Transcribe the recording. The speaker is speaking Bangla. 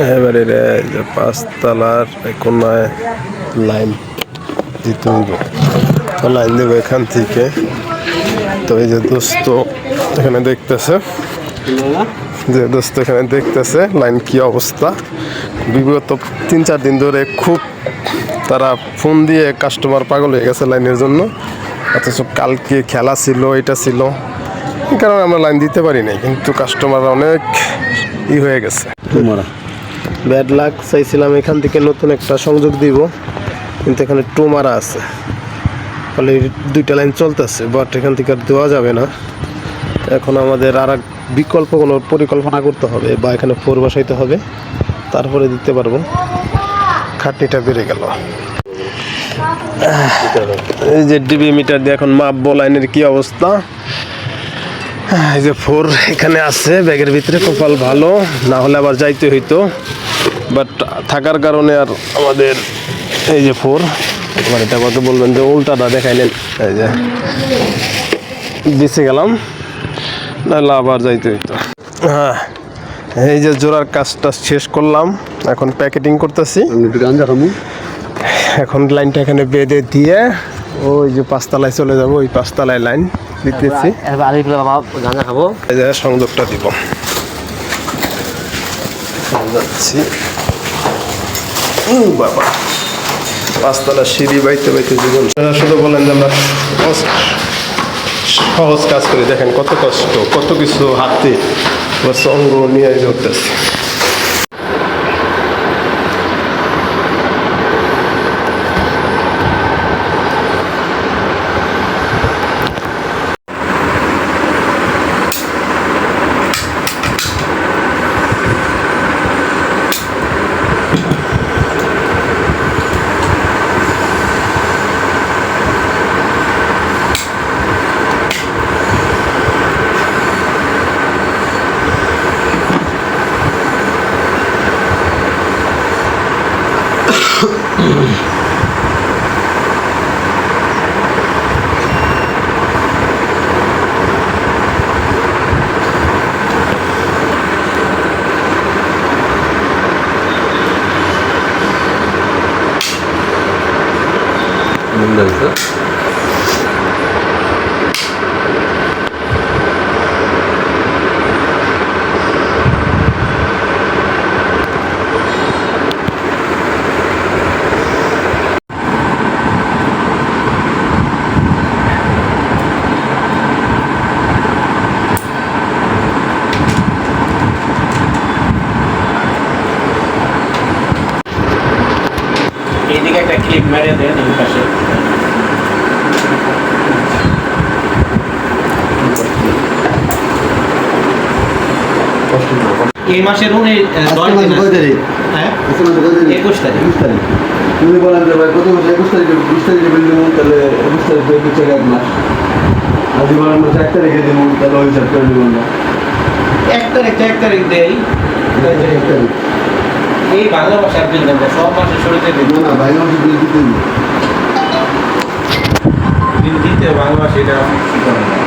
এবারে যে পাঁচতলার কোনায় লাইন দিতে হইব, তো লাইন দেবো এখান থেকে। তো এই যে দোস্ত এখানে দেখতেছে, লাইন কি অবস্থা। বিগত 3-4 দিন ধরে খুব তারা ফোন দিয়ে কাস্টমার পাগল হয়ে গেছে লাইনের জন্য, অথচ কালকে খেলা ছিল, এটা ছিল, এই কারণে আমরা লাইন দিতে পারি নাই। কিন্তু কাস্টমার অনেক হয়ে গেছে। ব্যাড লাক, চাইছিলাম এখান থেকে নতুন একটা সংযোগ দিব, কিন্তু এখানে মারা আছে, ফলে 2টা লাইন চলতেছে, বাট এখান থেকে আর দেওয়া যাবে না। এখন আমাদের আর এক বিকল্প কোনো পরিকল্পনা করতে হবে, বা এখানে 4 বসাইতে হবে, তারপরে দিতে পারবো। খাটনিটা বেড়ে গেল। এই যে ডিবি মিটার দিয়ে এখন মাপবো লাইনের কি অবস্থা। এই যে 4 এখানে আছে ব্যাগের ভিতরে, কপাল ভালো, না হলে আবার যাইতে হইতো, বাট থাকার কারণে আর আমাদের এই যে 4 এবার এটা কত বলবেন যে উল্টাটা দেখাইলেন, এই যে বেঁচে গেলাম, নাহলে আবার যাইতে হইতো। হ্যাঁ, এই যে জোড়ার কাজটা শেষ করলাম, এখন প্যাকেটিং করতেছি। এখন লাইনটা এখানে বেঁধে দিয়ে ওই যে 5 তলায় চলে যাব, ওই 5 তলায় লাইন দিতেছি, এই যে সংযোগটা দিব। যাচ্ছি বাবা, 5 তলা সিঁড়ি বাইতে বাইতে জীবন। শুধু বলেন যে আমরা সহজ কাজ করি, দেখেন কত কষ্ট, কত কিছু হাতে সঙ্গ নিয়ে ধরতেছি। এইদিকে একটা ক্লিপ মেরে দেন এই পাশে। এই মাসের 10 দিন আছে। হ্যাঁ 21 তারিখ। তুমি বলেন যে ভাই প্রতি মাসে 21 তারিখে 20 তারিখে বিল দেবো, তাহলে 21 তারিখে পিছিয়ে 1 মাস। আর যদি বলেন 1 তারিখে দেবো, তাহলে ওই হিসাব করে দেবো না। 1 তারিখ দেই। এই বাংলা ভাষার বিল দেন, সব মাসে শুরুতে দেন না, বাংলা মাসে বিল দিতে বাংলা ভাষা এটা কি করেন।